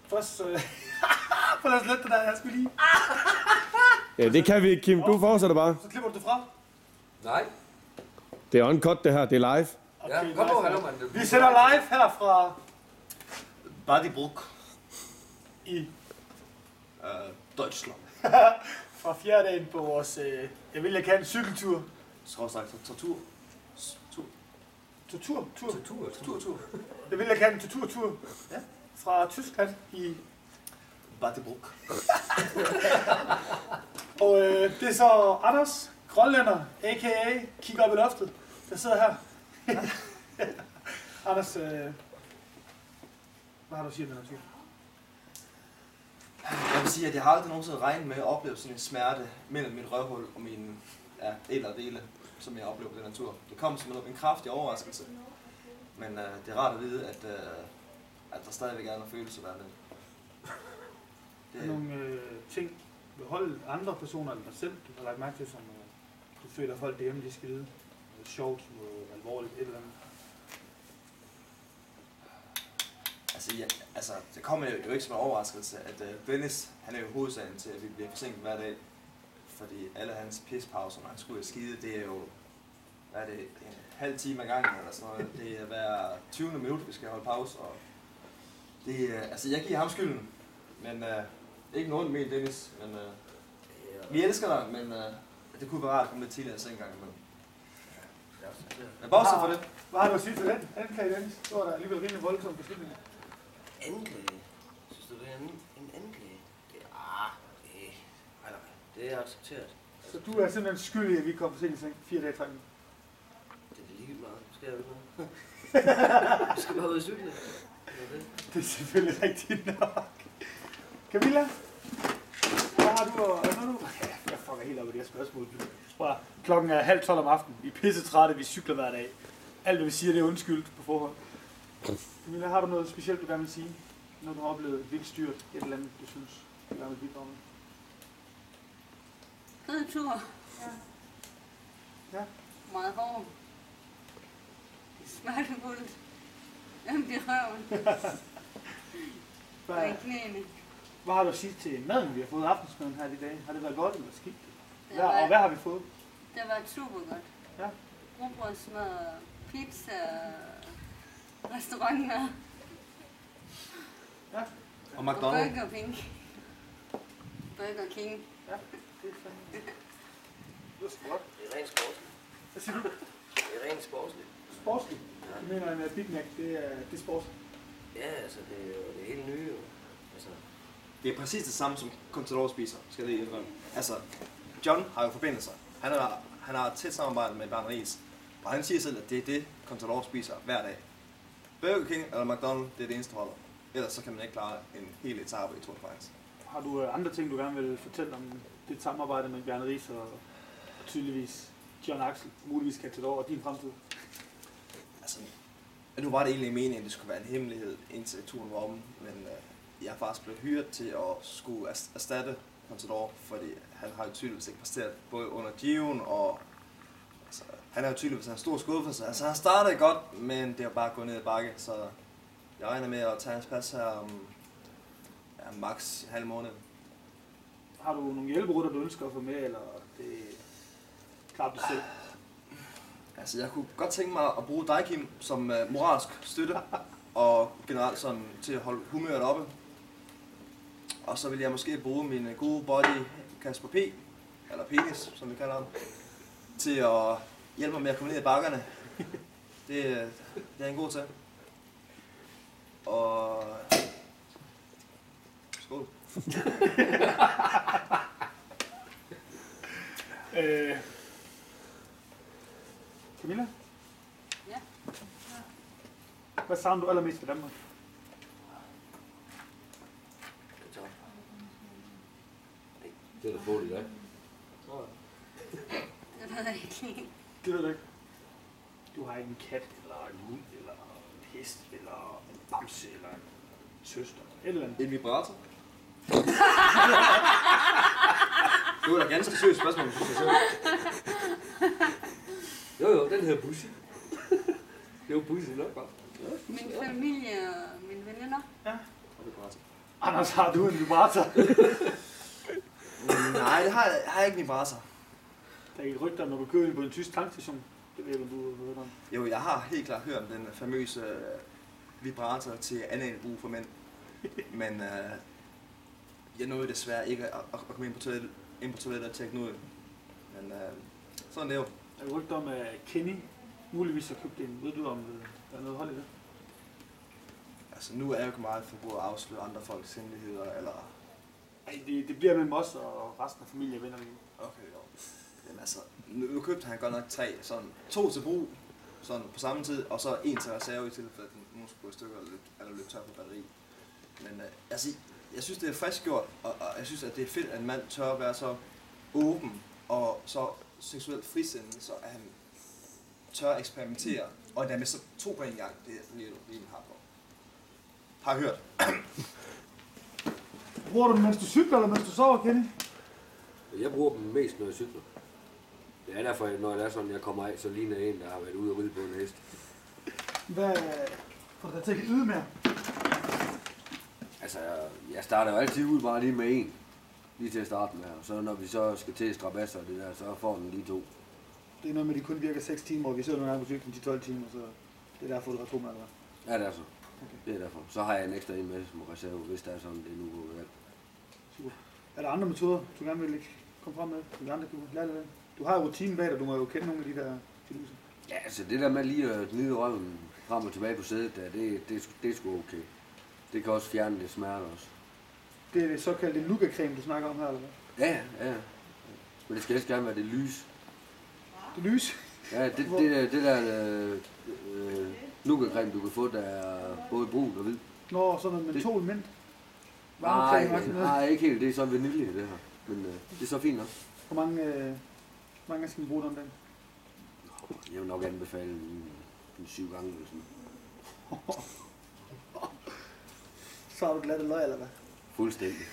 Først for lad os lidt det der, jeg skal lige. Ja, det kan vi ikke, Kim. Du fortsætter bare. Så klipper du det fra. Nej. Det er uncut, det her. Det er live. Ja, kom på, hallo, mand. Vi sender live her fra Badibruch i Deutschland. fra fjerde dagen på vores, jeg vil kalde en cykeltur. Tortur. Tortur. Jeg vil kalde en torturtur. Ja. Fra Tyskland i Badibruch. Og det er så Anders, grønlænder, a.k.a. kigger op i loftet, der sidder her. Anders, hvad har du at sige med det? Jeg vil sige, at jeg har aldrig nogensinde regnet med at opleve sådan en smerte mellem mit røvhul og mine dele, som jeg oplever på den natur. Det kom som en kraftig overraskelse. Men det er rart at vide, at der stadigvæk er nogle følelser der. Det er nogle ting ved holdet, andre personer eller dig selv, du har lagt mærke til, som du føler, at folk derhjemme de skal vide. Noget sjovt, noget alvorligt, et eller andet. Altså, det kommer jo ikke som en overraskelse, at Dennis, han er jo hovedsagen til, at vi bliver forsinket hver dag. Fordi alle hans pispauser, når han skulle skide, det er jo, hvad er det, en halv time ad gangen eller sådan noget. Det er hver 20. minut, vi skal holde pause. Og det, altså, jeg giver ham skylden, men ikke noget med Dennis. Men, vi elsker dig, men det kunne være rart at komme lidt tidligere i seng engang. Men bortset for det. Hvad har du at sige til den anklage, Dennis? Det var der alligevel rimelig voldsom beslutning. Anklage? Synes du, det er en anklage? Det er accepteret. Så du er simpelthen skyldig, at vi kom for sent i seng 4 dage i trækken? Det er lige meget. Skal jeg jo ikke noget? Du skal bare ud i cykle. Det er selvfølgelig rigtigt nok. Camilla? Hvad har du og... Jeg fucker helt op i det her spørgsmål. Klokken er 11:30 om aftenen. Vi er pissetrætte, vi cykler hver dag. Alt hvad vi siger, det er undskyldt på forhånd. Camilla, har du noget specielt, du gerne vil sige? Når du har oplevet vildt styrt, et eller andet, du synes, du gerne vil bidrage med? Fed tur. Ja. Meget hård. Smertefuldt. Ømt i røven. Og i knæene. Hvad har du at sige til maden, vi har fået aftensmaden her i dag? Har det været godt eller skidt? Og hvad har vi fået? Det var super godt. Ja. Rugbrødsmad, pizza, restaurantmad. Ja. Og McDonald's. Burger King. Ja, det er fandme. Det er sgu godt. Det er rent sportsligt. Hvad siger du? Det er rent sportsligt. Sportsligt? Du mener, at Big Mac, det er sportsligt? Ja, altså det er jo det helt nye jo. Altså. Det er præcis det samme, som Contador spiser, skal det indrømme. Altså, John har jo forbindelser. Han har et tæt samarbejde med Bjarne Riis. Og han siger selv, at det er det, Contador spiser hver dag. Burger King eller McDonald's, det er det eneste holder. Ellers så kan man ikke klare en hel etape i Tour de France. Har du andre ting, du gerne vil fortælle om dit samarbejde med Bjarne Riis og tydeligvis John Axel, muligvis Contador og din fremtid? Altså, nu var det egentlig meningen, at det skulle være en hemmelighed indtil turen var omme, men jeg er faktisk blevet hyret til at skulle erstatte Contador, fordi han har jo tydeligvis ikke præsteret både under Giroen og altså, han er jo tydeligvis en stor skuffelse. Altså han startede godt, men det har bare gået ned ad bakke, så jeg regner med at tage hans pas her om maks en halv måned. Har du nogle hjælperuter, du ønsker at få med, eller det klarer du selv? Altså jeg kunne godt tænke mig at bruge dig, Kim, som moralsk støtte og generelt sådan til at holde humøret oppe. Og så vil jeg måske bruge min gode buddy Kasper P, eller Penis, som vi kalder ham, til at hjælpe mig med at komme ned i bakkerne. Det er en god til. Og skål. Camilla? Ja. Hvad savner du allermest ved Danmark? Det er da få i dag. Det ved jeg ikke. Det ved du ikke. Du har ikke en kat, eller en hund, eller en hest, eller en bamse, eller en søster, et eller andet. En vibrator? Det var da ganske seriøst spørgsmål. Jo, den hedder Bussi. Det var Bussi nok bare. Min familie og mine veninder. Ja. Og vibrator. Anders, har du en vibrator? Nej, det har jeg ikke en vibrator. Der er et rygter, når du kører ind på en tysk tankstation. Det ved jeg, om du har hørt om. Jo, jeg har helt klart hørt om den famøse vibrator til analbrug for mænd. Men jeg nåede desværre ikke at komme ind på toilettet og tjekke noget. Men sådan er det jo. Der er et rygter om, at Kenny muligvis har købt en. Ved du, om der er noget hold i det? Altså, nu er jeg jo ikke meget for at afsløre andre folks hemmeligheder, eller... Ej, det bliver mellem os og resten af familie og venner. Okay, jo. Jamen altså, nu købte han godt nok 3, sådan 2 til brug, sådan på samme tid, og så 1 til reserve i tilfælde, at nogen skulle gå i stykker eller løbe tør på batteri. Men altså, jeg synes, det er frisk gjort, og jeg synes, at det er fedt, at en mand tør at være så åben og så seksuelt frisindet, så at han tør at eksperimentere, og dermed så 2 på en gang, det er lige en har hørt. Bruger du den, mens du cykler, eller mens du sover, Kenny? Jeg bruger dem mest, når jeg cykler. Det er derfor, når det er sådan, jeg kommer af, så ligner jeg en, der har været ude og ride på en hest. Hvad får du da til at yde mere? Altså, jeg starter jo altid ud bare lige med en. Lige til at starte med, og så når vi så skal til strabasser og det der, så får den lige 2. Det er noget med, at de kun virker 6 timer, og vi sidder nogle gange på cyklen til 12 timer, så det er derfor, du har 2 med, eller hvad? Ja, det er så. Okay. Det er derfor. Så har jeg en ekstra en med som reserve, hvis der er sådan, det er nu går valg. Super. Er der andre metoder, du gerne vil komme frem med? Du andre kan lære det af? Du har jo rutinen bag dig, du må jo kende nogle af de der fiduser. Ja, altså det der med lige at gnide røven frem og tilbage på sædet, der, det er sgu okay. Det kan også fjerne lidt smerte også. Det er det såkaldte nougat-creme, du snakker om her, eller hvad? Ja. Men det skal helst gerne være det lys. Det lys? Ja, det der nougat-creme, du kan få, der er både brun og hvid. Nå, sådan noget mentol mint. Nej, ikke helt. Det er så vanilje, det her. Men det er så fint nok. Hvor mange skal vi bruge om dagen? Jeg vil nok anbefale en 7 gange eller sådan. Så har du glat løg, eller hvad? Fuldstændig.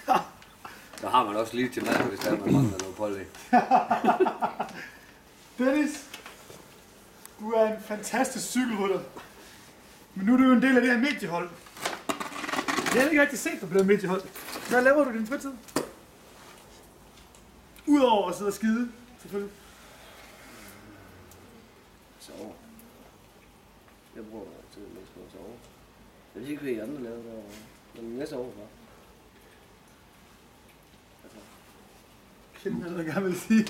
Der har man også lige til mad, hvis der man mangler noget pålæg. Dennis, du er en fantastisk cykelrytter. Men nu er du jo en del af det her mediehold. Jeg har ikke rigtig set dig på det her mediehold. Hvad laver du i din fritid? Udover at sidde og skide, selvfølgelig. Sove. Jeg bruger tid mest på at sove. Jeg ved ikke, hvad I andre laver der. Men næste år, hva'? Altså. Kende hvad jeg gerne vil sige.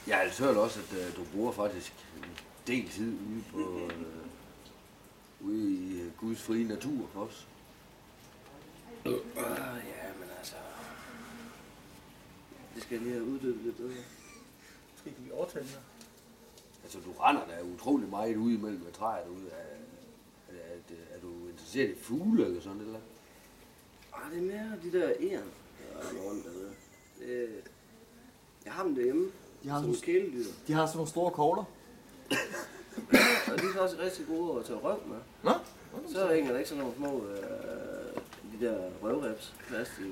Jeg har altså hørt også, at du bruger faktisk en del tid ude i Guds frie natur også. Ja, men altså... Det skal jeg lige have uddybet lidt bedre. Måske kan vi overtale det. Altså, du render der utrolig meget ude imellem træer derude. Er du interesseret i fugle eller sådan eller? Det er mere de der æren, der er rundt derude. Jeg har dem derhjemme, som kæledyr. De har sådan nogle store kogler. Og de er faktisk rigtig gode at tage røv med. Nå? Så hænger der ikke sådan nogle små, de der røvreps fast i...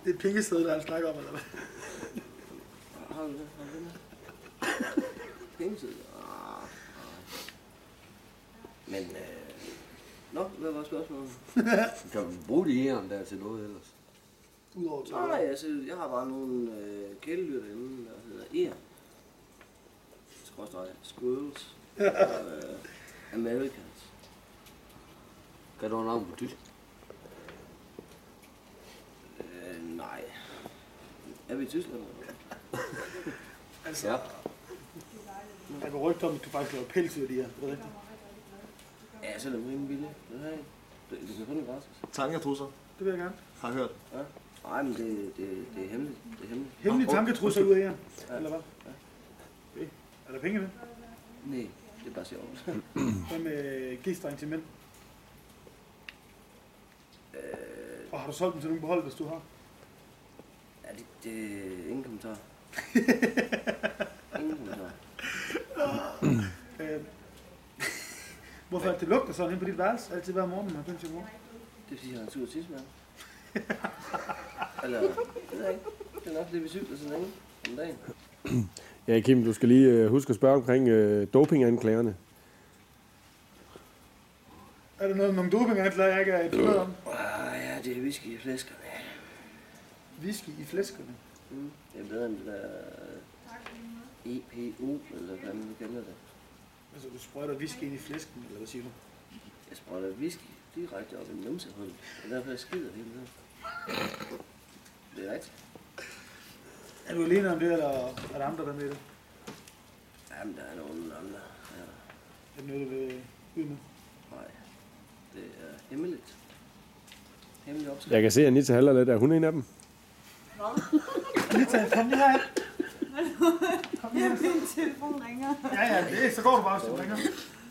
Det er pengested, der han snakker om, eller hvad? Har du det? Med? Pengetid? Men, hvad var spørgsmålet? Kan du bruge de æren der til noget ellers? Udover til Nej, altså, jeg har bare nogle kæledyr derhjemme, der hedder æren. Squirrels. Americans. Kan du have navn på tysk? Nej. Er vi i Tyskland? Altså, Ja. der går rygter om, at du faktisk laver pels ud af de her. Er det rigtigt? Ja, så er det rimelig billigt. Det her, det kan kun gratis. Tanketrusser, Det vil jeg gerne. har hørt. Ja. Nej, men det er hemmeligt. Det er hemmeligt. Hemmelige tanketrusser ud af jer. Ja. Eller hvad? Ja. Okay. Er der penge med? Nej, det er bare sjovt. Hvad med g-streng til mænd? Og har du solgt dem til nogen på hold, hvis du har? Ja, det er ingen kommentar. Ingen kommentar. Hvorfor det lugter sådan inde på dit værelse? Altid hver morgen, når man har kønt til mor. Det er fordi, jeg har en tur tisse med. Eller, det ved jeg ikke. Det er nok det, vi cykler så længe om dagen. Ja, Kim, du skal lige huske at spørge omkring dopinganklagerne. Er der noget med nogle dopinganklager, jeg ikke er informeret om? Ja, Ja, det er whisky i flæskerne. Whisky i flæskerne. Det er bedre end det der EPO, eller hvad man kalder det. Altså, du sprøjter whisky ind i flæsken, eller hvad siger du? Jeg sprøjter whisky direkte op i numsehullet. Det er derfor, jeg skider hele tiden. Det er rigtigt. Er du alene om det, eller er der andre, der er med det? Jamen, der er nogle andre. Ja. Er det noget, du vil ud med? Nej, det er hemmeligt. Hemmelig opskrift. Jeg kan se, at Anita halder lidt. Er hun en af dem? Anita, kom lige her. Kom lige her. Min telefon ringer. Ja, så går du bare, hvis du ringer.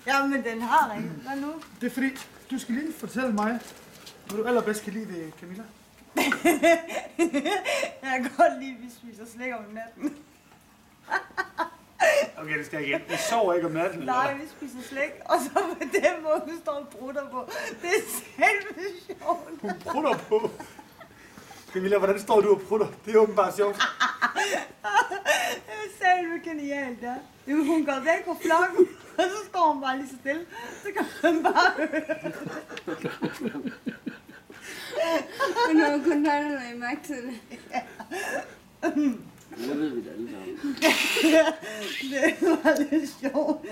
Jamen, den har ringet. Hvad nu? Det er fordi, du skal lige fortælle mig, hvad du allerbedst kan lide ved Camilla. Jeg kan godt lide, at vi spiser slik om natten. Okay, det skal jeg igen. Jeg sover ikke om natten. Nej, vi spiser slik, og så på den måde, hun står og brutter på. Det er selv sjovt. Hun prutter på. Camilla, hvordan står du og prutter? Det er åbenbart sjovt. Det er selv genialt, ja. Hun går væk fra flokken, og så står hun bare lige så stille. Så kan man bare høre. Men nu kun dig, der lagde mærke til det. Nu ved vi det alle sammen. Det var lidt sjovt.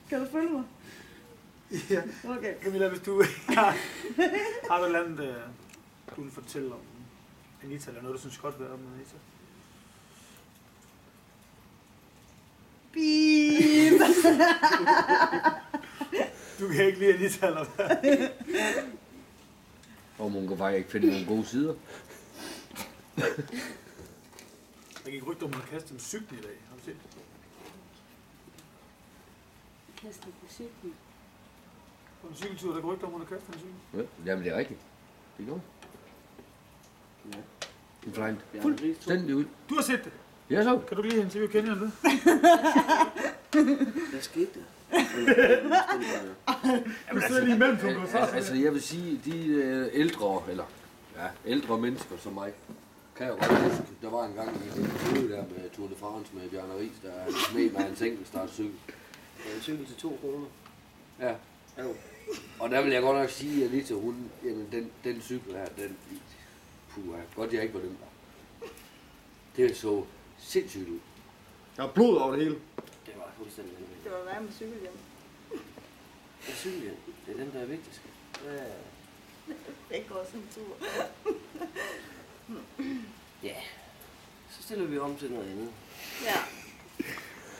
Kan du følge mig? Ja. Okay. Camilla, hvis du har du et eller andet, du vil fortælle om Anita, eller noget, du synes godt være om Anita? Beep. Du kan ikke lide Anita, eller hvad? Og hun kan faktisk ikke finde nogle gode sider. Der gik rygter om, at hun har kastet en cykel i dag. Har du set det? Kaster på cyklen. På en cykeltur, der går rygter om, at hun har kastet en cykel. Ja, jamen det er rigtigt. Det går. Ja. En flejn. Fuldstændig ud. Du har set det. Ja, så. Kan du lige interviewe Kenny om det? Hvad skete der? Du sidder lige imellem, du går fast. Altså, jeg vil sige, de ældre mennesker som mig, kan jeg godt huske, der var en gang i den periode der med Tour de France med Bjarne Ries, der smed mig en enkeltstart cykel. En cykel til 2 kroner. Ja. Jo. Og der vil jeg godt nok sige, at lige til hun, jamen den cykel her, den, godt jeg ikke var den der. Det så sindssygt ud. Der er blod over det hele. Det var fuldstændig vanvittigt. Det var værre med cykelhjem. Og cykelhjem, det er den, der er vigtigst. Det går sådan en tur. Ja, så stiller vi om til noget andet. Ja.